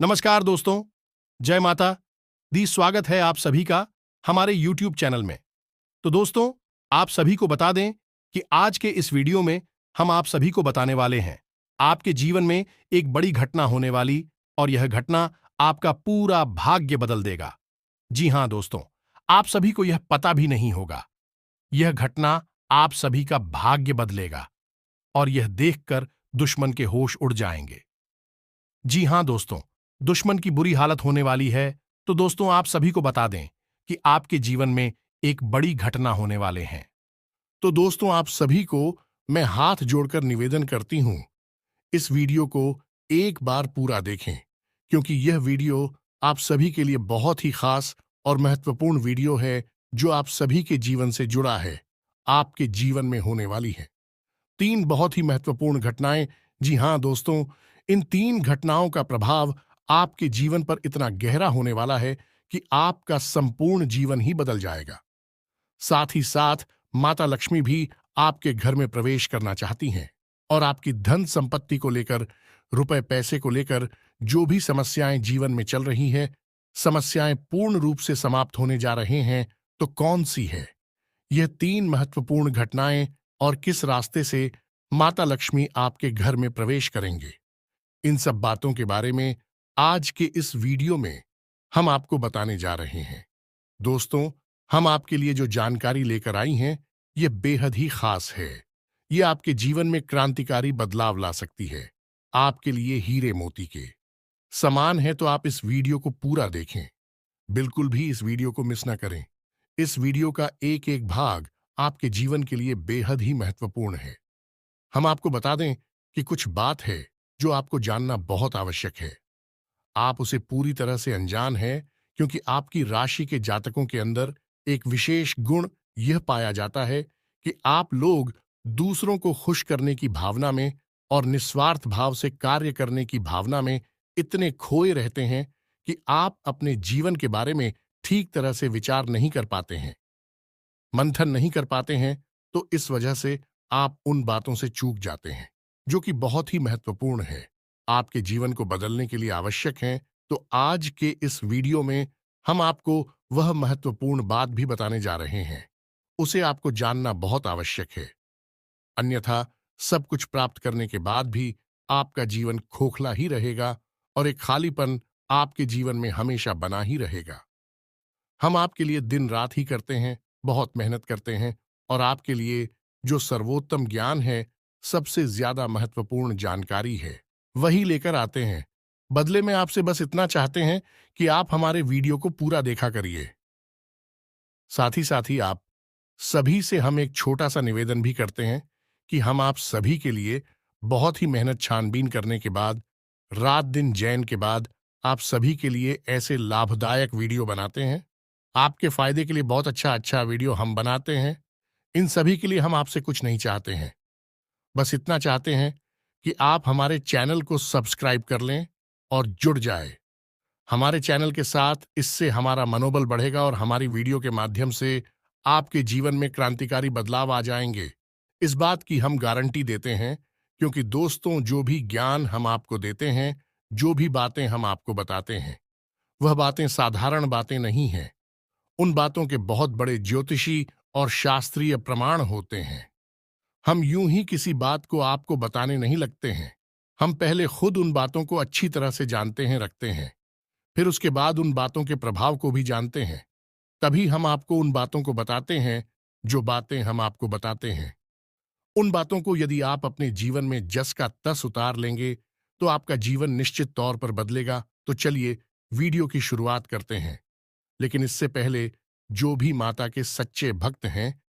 नमस्कार दोस्तों, जय माता दी। स्वागत है आप सभी का हमारे YouTube चैनल में। तो दोस्तों, आप सभी को बता दें कि आज के इस वीडियो में हम आप सभी को बताने वाले हैं आपके जीवन में एक बड़ी घटना होने वाली, और यह घटना आपका पूरा भाग्य बदल देगा। जी हां दोस्तों, आप सभी को यह पता भी नहीं होगा। यह घटना आप सभी का भाग्य बदलेगा और यह देखकर दुश्मन के होश उड़ जाएंगे। जी हां दोस्तों, दुश्मन की बुरी हालत होने वाली है। तो दोस्तों, आप सभी को बता दें कि आपके जीवन में एक बड़ी घटना होने वाले हैं। तो दोस्तों, आप सभी को मैं हाथ जोड़कर निवेदन करती हूं, इस वीडियो को एक बार पूरा देखें, क्योंकि यह वीडियो आप सभी के लिए बहुत ही खास और महत्वपूर्ण वीडियो है, जो आप सभी के जीवन से जुड़ा है, आपके जीवन में होने वाली है। 3 बहुत ही महत्वपूर्ण घटनाएं। जी हां दोस्तों, इन 3 घटनाओं का प्रभाव आपके जीवन पर इतना गहरा होने वाला है कि आपका संपूर्ण जीवन ही बदल जाएगा। साथ ही साथ माता लक्ष्मी भी आपके घर में प्रवेश करना चाहती हैं और आपकी धन संपत्ति को लेकर, रुपए पैसे को लेकर जो भी समस्याएं जीवन में चल रही हैं, समस्याएं पूर्ण रूप से समाप्त होने जा रहे हैं। तो कौन सी है यह 3 महत्वपूर्ण घटनाएं और किस रास्ते से माता लक्ष्मी आपके घर में प्रवेश करेंगे? इन सब बातों के बारे में आज के इस वीडियो में हम आपको बताने जा रहे हैं। दोस्तों, हम आपके लिए जो जानकारी लेकर आई हैं, ये बेहद ही खास है। ये आपके जीवन में क्रांतिकारी बदलाव ला सकती है, आपके लिए हीरे मोती के समान है। तो आप इस वीडियो को पूरा देखें, बिल्कुल भी इस वीडियो को मिस ना करें। इस वीडियो का एक एक भाग आपके जीवन के लिए बेहद ही महत्वपूर्ण है। हम आपको बता दें कि कुछ बात है जो आपको जानना बहुत आवश्यक है। आप उसे पूरी तरह से अनजान हैं, क्योंकि आपकी राशि के जातकों के अंदर एक विशेष गुण यह पाया जाता है कि आप लोग दूसरों को खुश करने की भावना में और निस्वार्थ भाव से कार्य करने की भावना में इतने खोए रहते हैं कि आप अपने जीवन के बारे में ठीक तरह से विचार नहीं कर पाते हैं, मंथन नहीं कर पाते हैं। तो इस वजह से आप उन बातों से चूक जाते हैं जो कि बहुत ही महत्वपूर्ण है, आपके जीवन को बदलने के लिए आवश्यक हैं। तो आज के इस वीडियो में हम आपको वह महत्वपूर्ण बात भी बताने जा रहे हैं, उसे आपको जानना बहुत आवश्यक है। अन्यथा सब कुछ प्राप्त करने के बाद भी आपका जीवन खोखला ही रहेगा और एक खालीपन आपके जीवन में हमेशा बना ही रहेगा। हम आपके लिए दिन रात ही करते हैं, बहुत मेहनत करते हैं और आपके लिए जो सर्वोत्तम ज्ञान है, सबसे ज्यादा महत्वपूर्ण जानकारी है, वही लेकर आते हैं। बदले में आपसे बस इतना चाहते हैं कि आप हमारे वीडियो को पूरा देखा करिए। साथ ही आप सभी से हम एक छोटा सा निवेदन भी करते हैं कि हम आप सभी के लिए बहुत ही मेहनत छानबीन करने के बाद, रात दिन जैन के बाद, आप सभी के लिए ऐसे लाभदायक वीडियो बनाते हैं। आपके फायदे के लिए बहुत अच्छा अच्छा वीडियो हम बनाते हैं। इन सभी के लिए हम आपसे कुछ नहीं चाहते हैं, बस इतना चाहते हैं कि आप हमारे चैनल को सब्सक्राइब कर लें और जुड़ जाए हमारे चैनल के साथ। इससे हमारा मनोबल बढ़ेगा और हमारी वीडियो के माध्यम से आपके जीवन में क्रांतिकारी बदलाव आ जाएंगे। इस बात की हम गारंटी देते हैं, क्योंकि दोस्तों, जो भी ज्ञान हम आपको देते हैं, जो भी बातें हम आपको बताते हैं, वह बातें साधारण बातें नहीं हैं। उन बातों के बहुत बड़े ज्योतिषी और शास्त्रीय प्रमाण होते हैं। हम यूं ही किसी बात को आपको बताने नहीं लगते हैं। हम पहले खुद उन बातों को अच्छी तरह से जानते हैं, रखते हैं, फिर उसके बाद उन बातों के प्रभाव को भी जानते हैं। तभी हम आपको उन बातों को बताते हैं जो बातें हम आपको बताते हैं। उन बातों को यदि आप अपने जीवन में जस का तस उतार लेंगे, तो आपका जीवन निश्चित तौर पर बदलेगा। तो चलिए वीडियो की शुरुआत करते हैं। लेकिन इससे पहले, जो भी माता के सच्चे भक्त हैं,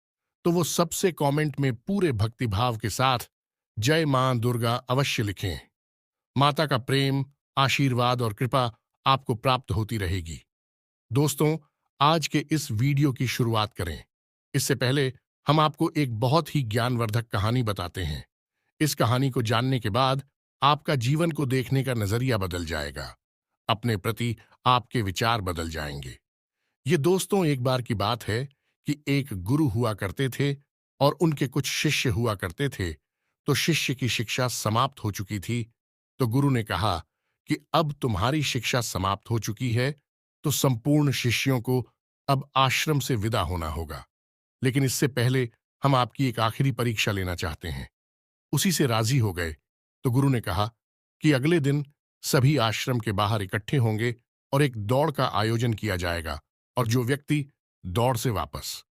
तो वो सबसे कमेंट में पूरे भक्तिभाव के साथ जय मां दुर्गा अवश्य लिखें। माता का प्रेम, आशीर्वाद और कृपा आपको प्राप्त होती रहेगी। दोस्तों, आज के इस वीडियो की शुरुआत करें। इससे पहले हम आपको एक बहुत ही ज्ञानवर्धक कहानी बताते हैं। इस कहानी को जानने के बाद आपका जीवन को देखने का नजरिया बदल जाएगा, अपने प्रति आपके विचार बदल जाएंगे। ये दोस्तों, एक बार की बात है कि एक गुरु हुआ करते थे और उनके कुछ शिष्य हुआ करते थे। तो शिष्य की शिक्षा समाप्त हो चुकी थी। तो गुरु ने कहा कि अब तुम्हारी शिक्षा समाप्त हो चुकी है, तो संपूर्ण शिष्यों को अब आश्रम से विदा होना होगा। लेकिन इससे पहले हम आपकी एक आखिरी परीक्षा लेना चाहते हैं। उसी से राजी हो गए तो गुरु ने कहा कि अगले दिन सभी आश्रम के बाहर इकट्ठे होंगे और एक दौड़ का आयोजन किया जाएगा, और जो व्यक्ति दौड़ से वापस,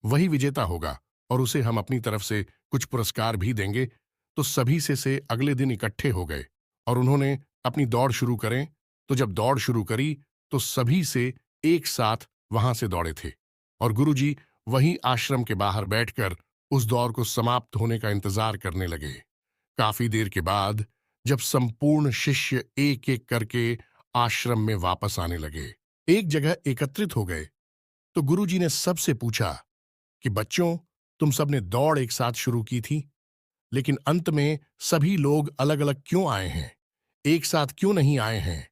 वही विजेता होगा, और उसे हम अपनी तरफ से कुछ पुरस्कार भी देंगे। तो सभी से अगले दिन इकट्ठे हो गए और उन्होंने अपनी दौड़ शुरू करें। तो जब दौड़ शुरू करी तो सभी से एक साथ वहां से दौड़े थे, और गुरुजी वहीं आश्रम के बाहर बैठकर उस दौड़ को समाप्त होने का इंतजार करने लगे। काफी देर के बाद जब संपूर्ण शिष्य एक एक करके आश्रम में वापस आने लगे, एक जगह एकत्रित हो गए, तो गुरुजी ने सबसे पूछा कि बच्चों, तुम सबने दौड़ एक साथ शुरू की थी, लेकिन अंत में सभी लोग अलग अलग क्यों आए हैं, एक साथ क्यों नहीं आए हैं?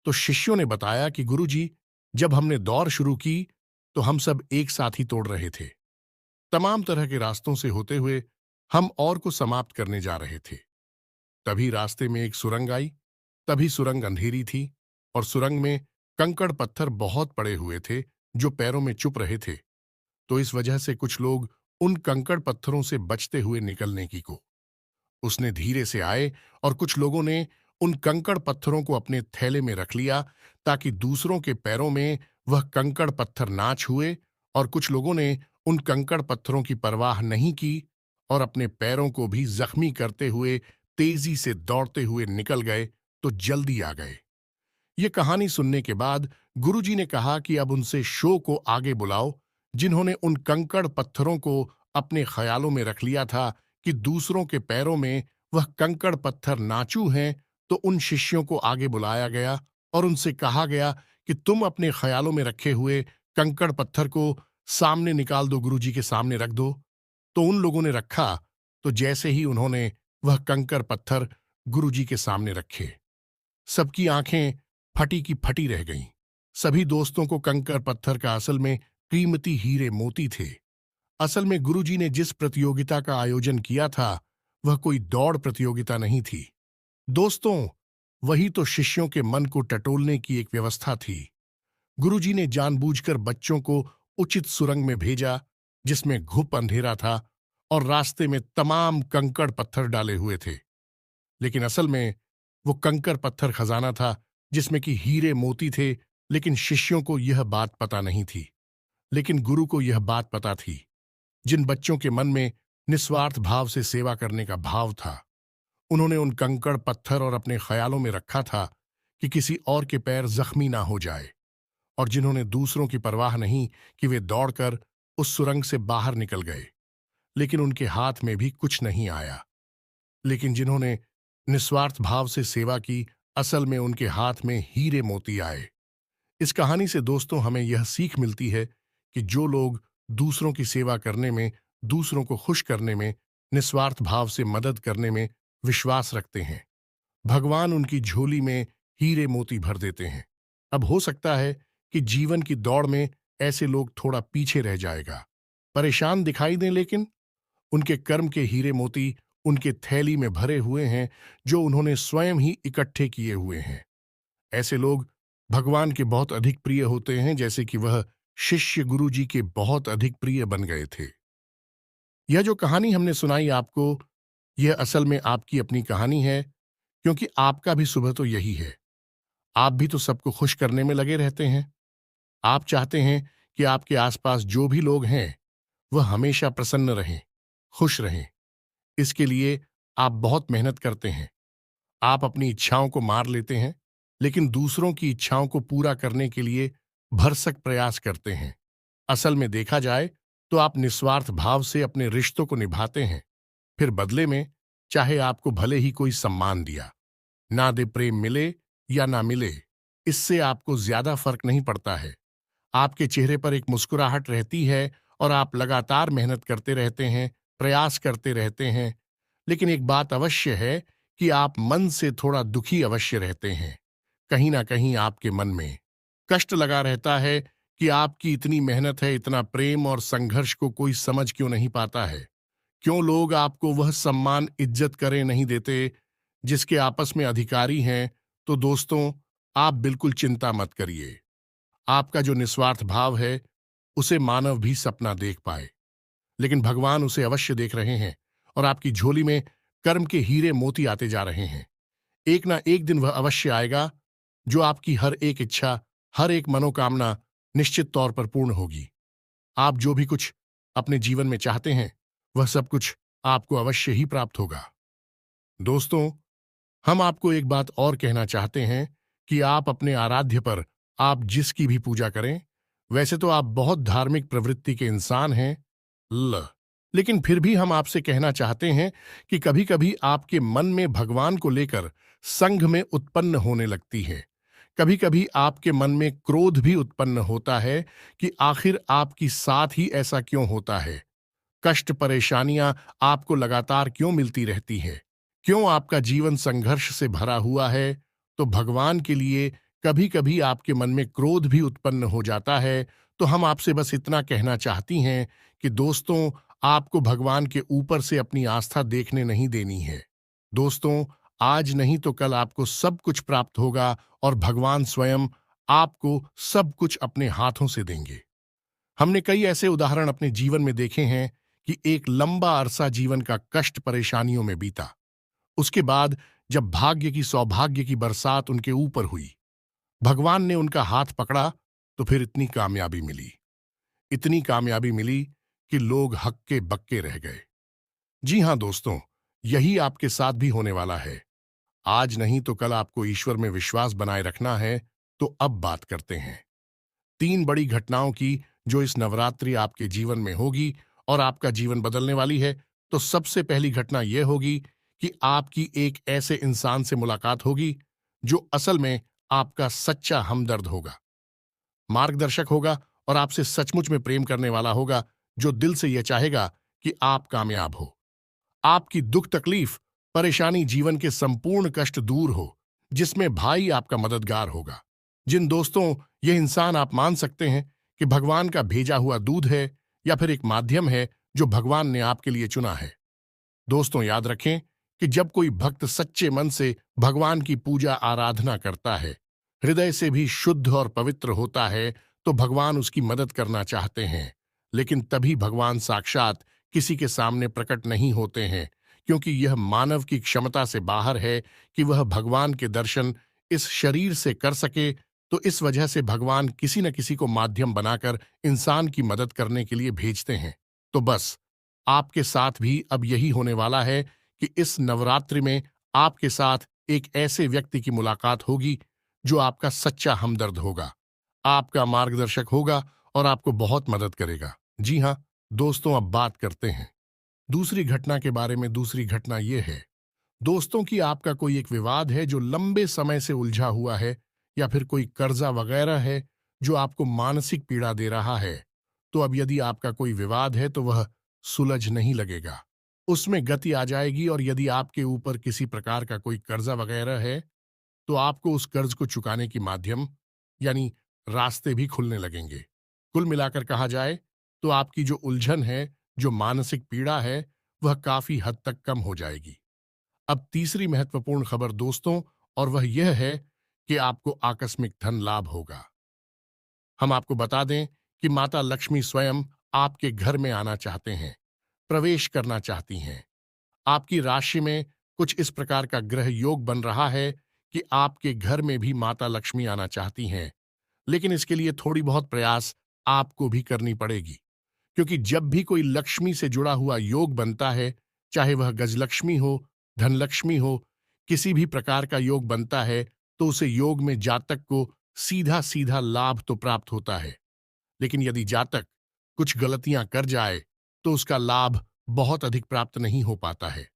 तो शिष्यों ने बताया कि गुरुजी, जब हमने दौड़ शुरू की तो हम सब एक साथ ही तोड़ रहे थे। तमाम तरह के रास्तों से होते हुए हम और को समाप्त करने जा रहे थे। तभी रास्ते में एक सुरंग आई। तभी सुरंग अंधेरी थी और सुरंग में कंकड़ पत्थर बहुत पड़े हुए थे जो पैरों में चुप रहे थे। तो इस वजह से कुछ लोग उन कंकड़ पत्थरों से बचते हुए निकलने की को उसने धीरे से आए, और कुछ लोगों ने उन कंकड़ पत्थरों को अपने थैले में रख लिया ताकि दूसरों के पैरों में वह कंकड़ पत्थर ना छुए, और कुछ लोगों ने उन कंकड़ पत्थरों की परवाह नहीं की और अपने पैरों को भी जख्मी करते हुए तेजी से दौड़ते हुए निकल गए, तो जल्दी आ गए। ये कहानी सुनने के बाद गुरुजी ने कहा कि अब उनसे शो को आगे बुलाओ, जिन्होंने उन कंकड़ पत्थरों को अपने ख्यालों में रख लिया था कि दूसरों के पैरों में वह कंकड़ पत्थर नाचू हैं। तो उन शिष्यों को आगे बुलाया गया और उनसे कहा गया कि तुम अपने ख्यालों में रखे हुए कंकड़ पत्थर को सामने निकाल दो, गुरुजी के सामने रख दो। तो उन लोगों ने रखा। तो जैसे ही उन्होंने वह कंकड़ पत्थर गुरुजी के सामने रखे, सबकी आंखें फटी की फटी रह गईं। सभी दोस्तों को कंकड़ पत्थर का असल में कीमती हीरे मोती थे। असल में गुरुजी ने जिस प्रतियोगिता का आयोजन किया था वह कोई दौड़ प्रतियोगिता नहीं थी दोस्तों, वही तो शिष्यों के मन को टटोलने की एक व्यवस्था थी। गुरुजी ने जानबूझकर बच्चों को उचित सुरंग में भेजा जिसमें घुप अंधेरा था और रास्ते में तमाम कंकड़ पत्थर डाले हुए थे। लेकिन असल में वो कंकर पत्थर खजाना था जिसमें कि हीरे मोती थे। लेकिन शिष्यों को यह बात पता नहीं थी, लेकिन गुरु को यह बात पता थी। जिन बच्चों के मन में निस्वार्थ भाव से सेवा करने का भाव था, उन्होंने उन कंकड़ पत्थर और अपने ख्यालों में रखा था कि किसी और के पैर जख्मी ना हो जाए, और जिन्होंने दूसरों की परवाह नहीं कि वे दौड़कर उस सुरंग से बाहर निकल गए, लेकिन उनके हाथ में भी कुछ नहीं आया। लेकिन जिन्होंने निस्वार्थ भाव से सेवा की, असल में उनके हाथ में हीरे मोती आए। इस कहानी से दोस्तों हमें यह सीख मिलती है कि जो लोग दूसरों की सेवा करने में, दूसरों को खुश करने में, निस्वार्थ भाव से मदद करने में विश्वास रखते हैं, भगवान उनकी झोली में हीरे मोती भर देते हैं। अब हो सकता है कि जीवन की दौड़ में ऐसे लोग थोड़ा पीछे रह जाएगा, परेशान दिखाई दें, लेकिन उनके कर्म के हीरे मोती उनके थैली में भरे हुए हैं जो उन्होंने स्वयं ही इकट्ठे किए हुए हैं। ऐसे लोग भगवान के बहुत अधिक प्रिय होते हैं, जैसे कि वह शिष्य गुरु जी के बहुत अधिक प्रिय बन गए थे। यह जो कहानी हमने सुनाई आपको, यह असल में आपकी अपनी कहानी है, क्योंकि आपका भी सुबह तो यही है। आप भी तो सबको खुश करने में लगे रहते हैं। आप चाहते हैं कि आपके आसपास जो भी लोग हैं वह हमेशा प्रसन्न रहें, खुश रहें। इसके लिए आप बहुत मेहनत करते हैं। आप अपनी इच्छाओं को मार लेते हैं, लेकिन दूसरों की इच्छाओं को पूरा करने के लिए भरसक प्रयास करते हैं। असल में देखा जाए तो आप निस्वार्थ भाव से अपने रिश्तों को निभाते हैं। फिर बदले में चाहे आपको भले ही कोई सम्मान दिया ना दे, प्रेम मिले या ना मिले, इससे आपको ज्यादा फर्क नहीं पड़ता है। आपके चेहरे पर एक मुस्कुराहट रहती है और आप लगातार मेहनत करते रहते हैं, प्रयास करते रहते हैं। लेकिन एक बात अवश्य है कि आप मन से थोड़ा दुखी अवश्य रहते हैं। कहीं ना कहीं आपके मन में कष्ट लगा रहता है कि आपकी इतनी मेहनत है, इतना प्रेम और संघर्ष को कोई समझ क्यों नहीं पाता है। क्यों लोग आपको वह सम्मान, इज्जत करें नहीं देते जिसके आपस में अधिकारी हैं तो दोस्तों, आप बिल्कुल चिंता मत करिए। आपका जो निस्वार्थ भाव है, उसे मानव भी सपना देख पाए, लेकिन भगवान उसे अवश्य देख रहे हैं और आपकी झोली में कर्म के हीरे मोती आते जा रहे हैं। एक ना एक दिन वह अवश्य आएगा, जो आपकी हर एक इच्छा, हर एक मनोकामना निश्चित तौर पर पूर्ण होगी। आप जो भी कुछ अपने जीवन में चाहते हैं, वह सब कुछ आपको अवश्य ही प्राप्त होगा। दोस्तों, हम आपको एक बात और कहना चाहते हैं कि आप अपने आराध्य पर आप जिसकी भी पूजा करें, वैसे तो आप बहुत धार्मिक प्रवृत्ति के इंसान हैं, लेकिन फिर भी हम आपसे कहना चाहते हैं कि कभी-कभी आपके मन में भगवान को लेकर संघ में उत्पन्न होने लगती है। कभी-कभी आपके मन में क्रोध भी उत्पन्न होता है कि आखिर आपकी साथ ही ऐसा क्यों होता है। कष्ट परेशानियां आपको लगातार क्यों मिलती रहती हैं? क्यों आपका जीवन संघर्ष से भरा हुआ है? तो भगवान के लिए कभी-कभी आपके मन में क्रोध भी उत्पन्न हो जाता है। तो हम आपसे बस इतना कहना चाहती हैं कि दोस्तों, आपको भगवान के ऊपर से अपनी आस्था देखने नहीं देनी है। दोस्तों, आज नहीं तो कल आपको सब कुछ प्राप्त होगा और भगवान स्वयं आपको सब कुछ अपने हाथों से देंगे। हमने कई ऐसे उदाहरण अपने जीवन में देखे हैं कि एक लंबा अरसा जीवन का कष्ट परेशानियों में बीता। उसके बाद जब भाग्य की सौभाग्य की बरसात उनके ऊपर हुई, भगवान ने उनका हाथ पकड़ा, तो फिर इतनी कामयाबी मिली कि लोग हक्के बक्के रह गए। जी हां दोस्तों, यही आपके साथ भी होने वाला है। आज नहीं तो कल आपको ईश्वर में विश्वास बनाए रखना है। तो अब बात करते हैं तीन बड़ी घटनाओं की, जो इस नवरात्रि आपके जीवन में होगी और आपका जीवन बदलने वाली है। तो सबसे पहली घटना यह होगी कि आपकी एक ऐसे इंसान से मुलाकात होगी, जो असल में आपका सच्चा हमदर्द होगा, मार्गदर्शक होगा और आपसे सचमुच में प्रेम करने वाला होगा, जो दिल से यह चाहेगा कि आप कामयाब हो, आपकी दुख तकलीफ परेशानी जीवन के संपूर्ण कष्ट दूर हो, जिसमें भाई आपका मददगार होगा। जिन दोस्तों, यह इंसान आप मान सकते हैं कि भगवान का भेजा हुआ दूध है या फिर एक माध्यम है जो भगवान ने आपके लिए चुना है। दोस्तों, याद रखें कि जब कोई भक्त सच्चे मन से भगवान की पूजा आराधना करता है, हृदय से भी शुद्ध और पवित्र होता है, तो भगवान उसकी मदद करना चाहते हैं। लेकिन तभी भगवान साक्षात किसी के सामने प्रकट नहीं होते हैं, क्योंकि यह मानव की क्षमता से बाहर है कि वह भगवान के दर्शन इस शरीर से कर सके। तो इस वजह से भगवान किसी न किसी को माध्यम बनाकर इंसान की मदद करने के लिए भेजते हैं। तो बस आपके साथ भी अब यही होने वाला है कि इस नवरात्रि में आपके साथ एक ऐसे व्यक्ति की मुलाकात होगी, जो आपका सच्चा हमदर्द होगा, आपका मार्गदर्शक होगा और आपको बहुत मदद करेगा। जी हां दोस्तों, अब बात करते हैं दूसरी घटना के बारे में। दूसरी घटना यह है दोस्तों कि आपका कोई एक विवाद है जो लंबे समय से उलझा हुआ है, या फिर कोई कर्जा वगैरह है जो आपको मानसिक पीड़ा दे रहा है। तो अब यदि आपका कोई विवाद है, तो वह सुलझ नहीं लगेगा, उसमें गति आ जाएगी। और यदि आपके ऊपर किसी प्रकार का कोई कर्जा वगैरह है, तो आपको उस कर्ज को चुकाने की माध्यम यानी रास्ते भी खुलने लगेंगे। कुल मिलाकर कहा जाए तो आपकी जो उलझन है, जो मानसिक पीड़ा है, वह काफी हद तक कम हो जाएगी। अब तीसरी महत्वपूर्ण खबर दोस्तों, और वह यह है कि आपको आकस्मिक धन लाभ होगा। हम आपको बता दें कि माता लक्ष्मी स्वयं आपके घर में आना चाहते हैं, प्रवेश करना चाहती हैं। आपकी राशि में कुछ इस प्रकार का ग्रह योग बन रहा है कि आपके घर में भी माता लक्ष्मी आना चाहती हैं, लेकिन इसके लिए थोड़ी बहुत प्रयास आपको भी करनी पड़ेगी। क्योंकि जब भी कोई लक्ष्मी से जुड़ा हुआ योग बनता है, चाहे वह गजलक्ष्मी हो, धनलक्ष्मी हो, किसी भी प्रकार का योग बनता है, तो उसे योग में जातक को सीधा सीधा लाभ तो प्राप्त होता है। लेकिन यदि जातक कुछ गलतियां कर जाए, तो उसका लाभ बहुत अधिक प्राप्त नहीं हो पाता है,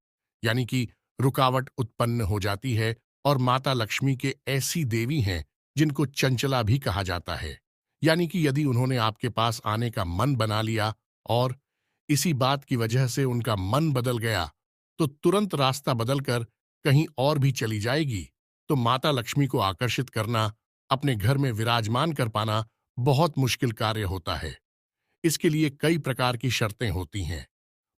यानी कि रुकावट उत्पन्न हो जाती है। और माता लक्ष्मी के ऐसी देवी हैं जिनको चंचला भी कहा जाता है, यानी कि यदि उन्होंने आपके पास आने का मन बना लिया और इसी बात की वजह से उनका मन बदल गया, तो तुरंत रास्ता बदलकर कहीं और भी चली जाएगी। तो माता लक्ष्मी को आकर्षित करना, अपने घर में विराजमान कर पाना बहुत मुश्किल कार्य होता है। इसके लिए कई प्रकार की शर्तें होती हैं,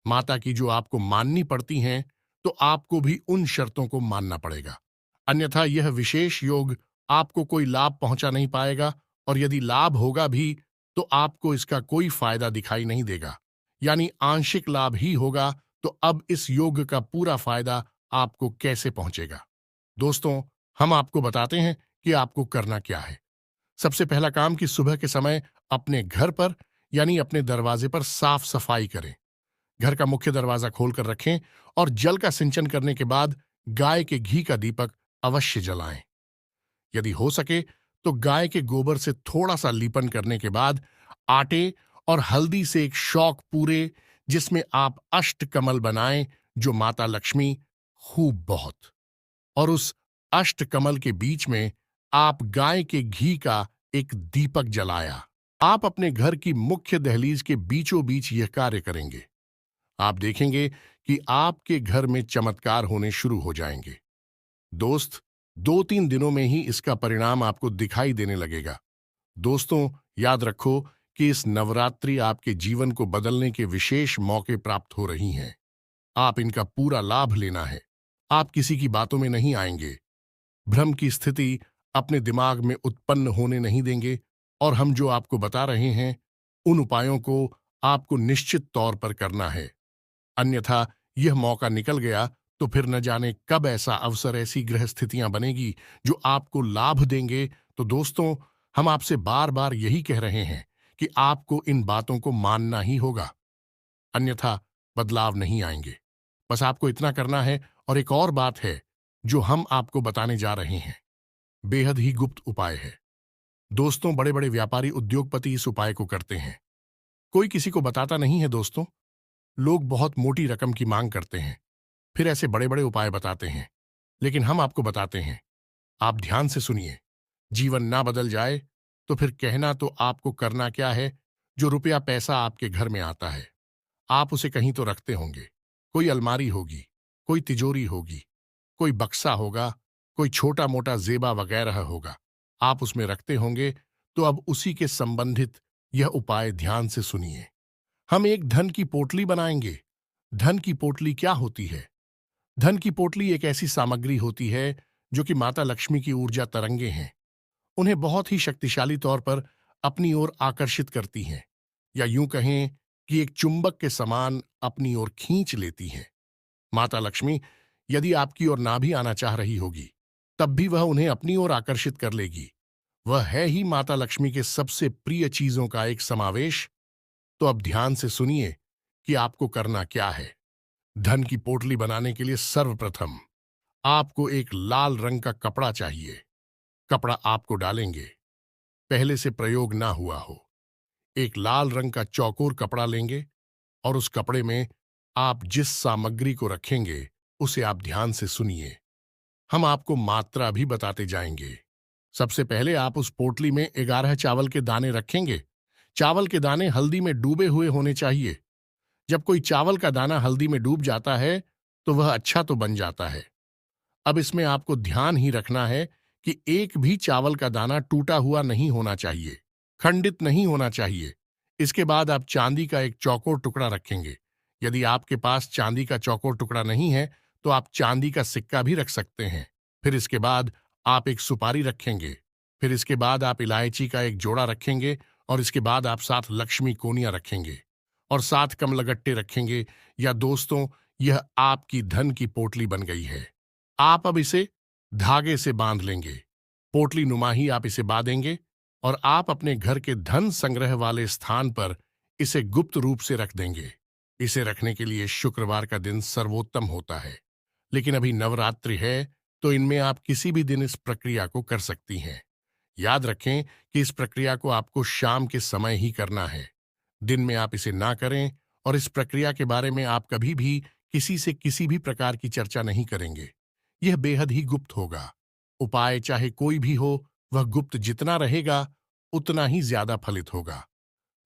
माता की जो आपको माननी पड़ती हैं, तो आपको भी उन शर्तों को मानना पड़ेगा। अन्यथा यह विशेष योग आपको कोई लाभ पहुंचा नहीं पाएगा, और यदि लाभ होगा भी तो आपको इसका कोई फायदा दिखाई नहीं देगा, यानी आंशिक लाभ ही होगा। तो अब इस योग का पूरा फायदा आपको कैसे पहुंचेगा? दोस्तों, हम आपको बताते हैं कि आपको करना क्या है। सबसे पहला काम कि सुबह के समय अपने घर पर यानी अपने दरवाजे पर साफ सफाई करें। घर का मुख्य दरवाजा खोलकर रखें और जल का सिंचन करने के बाद गाय के घी का दीपक अवश्य जलाएं। यदि हो सके तो गाय के गोबर से थोड़ा सा लीपन करने के बाद आटे और हल्दी से एक शौक पूरे, जिसमें आप अष्टकमल बनाएं, जो माता लक्ष्मी खूब बहुत, और उस अष्टकमल के बीच में आप गाय के घी का एक दीपक जलाया। आप अपने घर की मुख्य दहलीज के बीचों बीच यह कार्य करेंगे। आप देखेंगे कि आपके घर में चमत्कार होने शुरू हो जाएंगे। दोस्त, 2-3 दिनों में ही इसका परिणाम आपको दिखाई देने लगेगा। दोस्तों, याद रखो कि इस नवरात्रि आपके जीवन को बदलने के विशेष मौके प्राप्त हो रही हैं। आप इनका पूरा लाभ लेना है। आप किसी की बातों में नहीं आएंगे, भ्रम की स्थिति अपने दिमाग में उत्पन्न होने नहीं देंगे, और हम जो आपको बता रहे हैं उन उपायों को आपको निश्चित तौर पर करना है। अन्यथा यह मौका निकल गया तो फिर न जाने कब ऐसा अवसर, ऐसी ग्रह स्थितियां बनेगी जो आपको लाभ देंगे। तो दोस्तों, हम आपसे बार बार यही कह रहे हैं कि आपको इन बातों को मानना ही होगा, अन्यथा बदलाव नहीं आएंगे। बस आपको इतना करना है। और एक और बात है जो हम आपको बताने जा रहे हैं, बेहद ही गुप्त उपाय है। दोस्तों, बड़े बड़े व्यापारी, उद्योगपति इस उपाय को करते हैं, कोई किसी को बताता नहीं है। दोस्तों, लोग बहुत मोटी रकम की मांग करते हैं, फिर ऐसे बड़े बड़े उपाय बताते हैं, लेकिन हम आपको बताते हैं। आप ध्यान से सुनिए। जीवन ना बदल जाए तो फिर कहना तो आपको करना क्या है। जो रुपया पैसा आपके घर में आता है, आप उसे कहीं तो रखते होंगे। कोई अलमारी होगी, कोई तिजोरी होगी, कोई बक्सा होगा, कोई छोटा मोटा जेबा वगैरह होगा, आप उसमें रखते होंगे। तो अब उसी के संबंधित यह उपाय ध्यान से सुनिए। हम एक धन की पोटली बनाएंगे। धन की पोटली क्या होती है? धन की पोटली एक ऐसी सामग्री होती है जो कि माता लक्ष्मी की ऊर्जा तरंगे हैं। उन्हें बहुत ही शक्तिशाली तौर पर अपनी ओर आकर्षित करती हैं, या यूं कहें कि एक चुंबक के समान अपनी ओर खींच लेती हैं। माता लक्ष्मी यदि आपकी ओर ना भी आना चाह रही होगी, तब भी वह उन्हें अपनी ओर आकर्षित कर लेगी। वह है ही माता लक्ष्मी के सबसे प्रिय चीजों का एक समावेश। तो अब ध्यान से सुनिए कि आपको करना क्या है। धन की पोटली बनाने के लिए सर्वप्रथम आपको एक लाल रंग का कपड़ा चाहिए। कपड़ा आपको डालेंगे, पहले से प्रयोग ना हुआ हो। एक लाल रंग का चौकोर कपड़ा लेंगे और उस कपड़े में आप जिस सामग्री को रखेंगे उसे आप ध्यान से सुनिए। हम आपको मात्रा भी बताते जाएंगे। सबसे पहले आप उस पोटली में 11 चावल के दाने रखेंगे। चावल के दाने हल्दी में डूबे हुए होने चाहिए। जब कोई चावल का दाना हल्दी में डूब जाता है तो वह अच्छा तो बन जाता है। अब इसमें आपको ध्यान ही रखना है कि एक भी चावल का दाना टूटा हुआ नहीं होना चाहिए, खंडित नहीं होना चाहिए। इसके बाद आप चांदी का एक चौकोर टुकड़ा रखेंगे। यदि आपके पास चांदी का चौकोर टुकड़ा नहीं है तो आप चांदी का सिक्का भी रख सकते हैं। फिर इसके बाद आप एक सुपारी रखेंगे। फिर इसके बाद आप इलायची का एक जोड़ा रखेंगे, और इसके बाद आप 7 लक्ष्मी कोनियां रखेंगे और 7 कमलगट्टे रखेंगे। या दोस्तों, यह आपकी धन की पोटली बन गई है। आप अब इसे धागे से बांध लेंगे। पोटली नुमा ही आप इसे बांधेंगे और आप अपने घर के धन संग्रह वाले स्थान पर इसे गुप्त रूप से रख देंगे। इसे रखने के लिए शुक्रवार का दिन सर्वोत्तम होता है, लेकिन अभी नवरात्रि है तो इनमें आप किसी भी दिन इस प्रक्रिया को कर सकती हैं। याद रखें कि इस प्रक्रिया को आपको शाम के समय ही करना है। दिन में आप इसे ना करें, और इस प्रक्रिया के बारे में आप कभी भी किसी से किसी भी प्रकार की चर्चा नहीं करेंगे। यह बेहद ही गुप्त होगा। उपाय चाहे कोई भी हो, वह गुप्त जितना रहेगा उतना ही ज्यादा फलित होगा।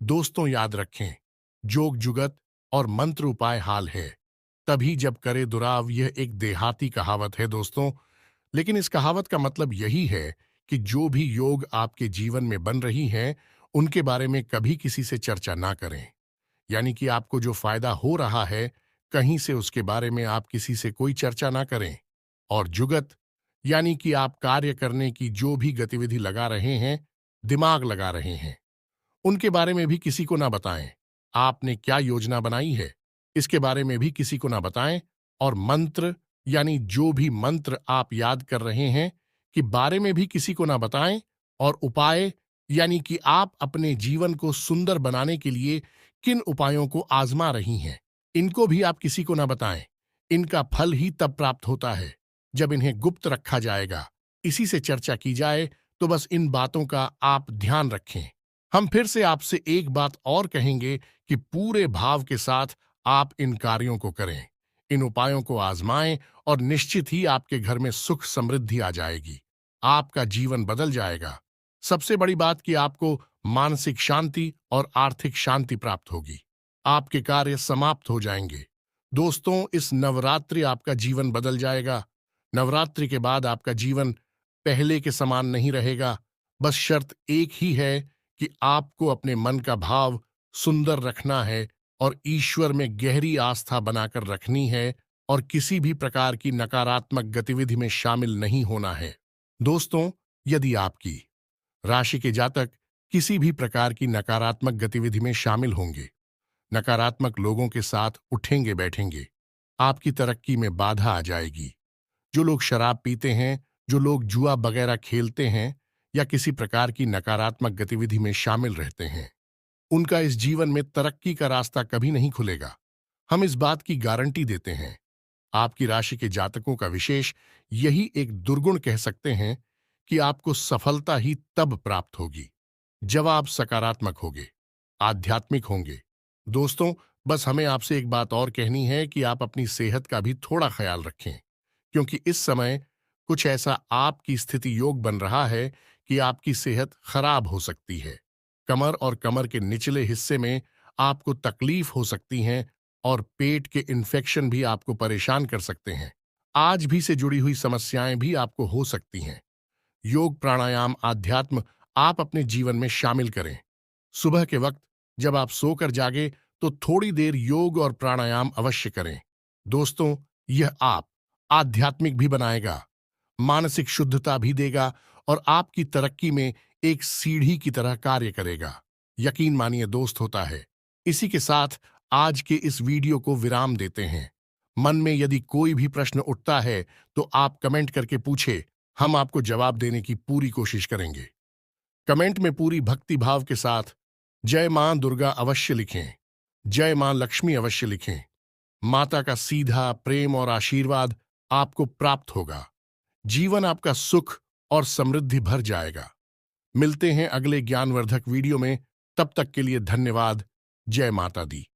दोस्तों, याद रखें, जोग जुगत और मंत्र उपाय हाल है तभी जब करे दुराव, यह एक देहाती कहावत है दोस्तों। लेकिन इस कहावत का मतलब यही है कि जो भी योग आपके जीवन में बन रही हैं उनके बारे में कभी किसी से चर्चा ना करें। यानी कि आपको जो फायदा हो रहा है कहीं से, उसके बारे में आप किसी से कोई चर्चा ना करें। और जुगत यानी कि आप कार्य करने की जो भी गतिविधि लगा रहे हैं, दिमाग लगा रहे हैं, उनके बारे में भी किसी को ना बताएं। आपने क्या योजना बनाई है, इसके बारे में भी किसी को ना बताएं। और मंत्र, यानी जो भी मंत्र आप याद कर रहे हैं, कि बारे में भी किसी को ना बताएं। और उपाय, यानी कि आप अपने जीवन को सुंदर बनाने के लिए किन उपायों को आजमा रही हैं, इनको भी आप किसी को ना बताएं। इनका फल ही तब प्राप्त होता है जब इन्हें गुप्त रखा जाएगा। इसी से चर्चा की जाए, तो बस इन बातों का आप ध्यान रखें। हम फिर से आपसे एक बात और कहेंगे कि पूरे भाव के साथ आप इन कार्यों को करें, इन उपायों को आजमाएं, और निश्चित ही आपके घर में सुख समृद्धि आ जाएगी। आपका जीवन बदल जाएगा। सबसे बड़ी बात कि आपको मानसिक शांति और आर्थिक शांति प्राप्त होगी। आपके कार्य समाप्त हो जाएंगे। दोस्तों, इस नवरात्रि आपका जीवन बदल जाएगा। नवरात्रि के बाद आपका जीवन पहले के समान नहीं रहेगा। बस शर्त एक ही है कि आपको अपने मन का भाव सुंदर रखना है, और ईश्वर में गहरी आस्था बनाकर रखनी है, और किसी भी प्रकार की नकारात्मक गतिविधि में शामिल नहीं होना है। दोस्तों, यदि आपकी राशि के जातक किसी भी प्रकार की नकारात्मक गतिविधि में शामिल होंगे, नकारात्मक लोगों के साथ उठेंगे बैठेंगे, आपकी तरक्की में बाधा आ जाएगी। जो लोग शराब पीते हैं, जो लोग जुआ वगैरह खेलते हैं, या किसी प्रकार की नकारात्मक गतिविधि में शामिल रहते हैं, उनका इस जीवन में तरक्की का रास्ता कभी नहीं खुलेगा। हम इस बात की गारंटी देते हैं। आपकी राशि के जातकों का विशेष यही एक दुर्गुण कह सकते हैं कि आपको सफलता ही तब प्राप्त होगी जब आप सकारात्मक होंगे, आध्यात्मिक होंगे। दोस्तों, बस हमें आपसे एक बात और कहनी है कि आप अपनी सेहत का भी थोड़ा ख्याल रखें, क्योंकि इस समय कुछ ऐसा आपकी स्थिति योग बन रहा है कि आपकी सेहत खराब हो सकती है। कमर और कमर के निचले हिस्से में आपको तकलीफ हो सकती हैं, और पेट के इन्फेक्शन भी आपको परेशान कर सकते हैं। आज भी से जुड़ी हुई समस्याएं भी आपको हो सकती हैं। योग, प्राणायाम, आध्यात्म आप अपने जीवन में शामिल करें। सुबह के वक्त जब आप सोकर जागे, तो थोड़ी देर योग और प्राणायाम अवश्य करें। दोस्तों, यह आप आध्यात्मिक भी बनाएगा, मानसिक शुद्धता भी देगा, और आपकी तरक्की में एक सीढ़ी की तरह कार्य करेगा। यकीन मानिए दोस्त, होता है। इसी के साथ आज के इस वीडियो को विराम देते हैं। मन में यदि कोई भी प्रश्न उठता है, तो आप कमेंट करके पूछे, हम आपको जवाब देने की पूरी कोशिश करेंगे। कमेंट में पूरी भक्ति भाव के साथ जय मां दुर्गा अवश्य लिखें, जय मां लक्ष्मी अवश्य लिखें। माता का सीधा प्रेम और आशीर्वाद आपको प्राप्त होगा। जीवन आपका सुख और समृद्धि भर जाएगा। मिलते हैं अगले ज्ञानवर्धक वीडियो में। तब तक के लिए धन्यवाद। जय माता दी।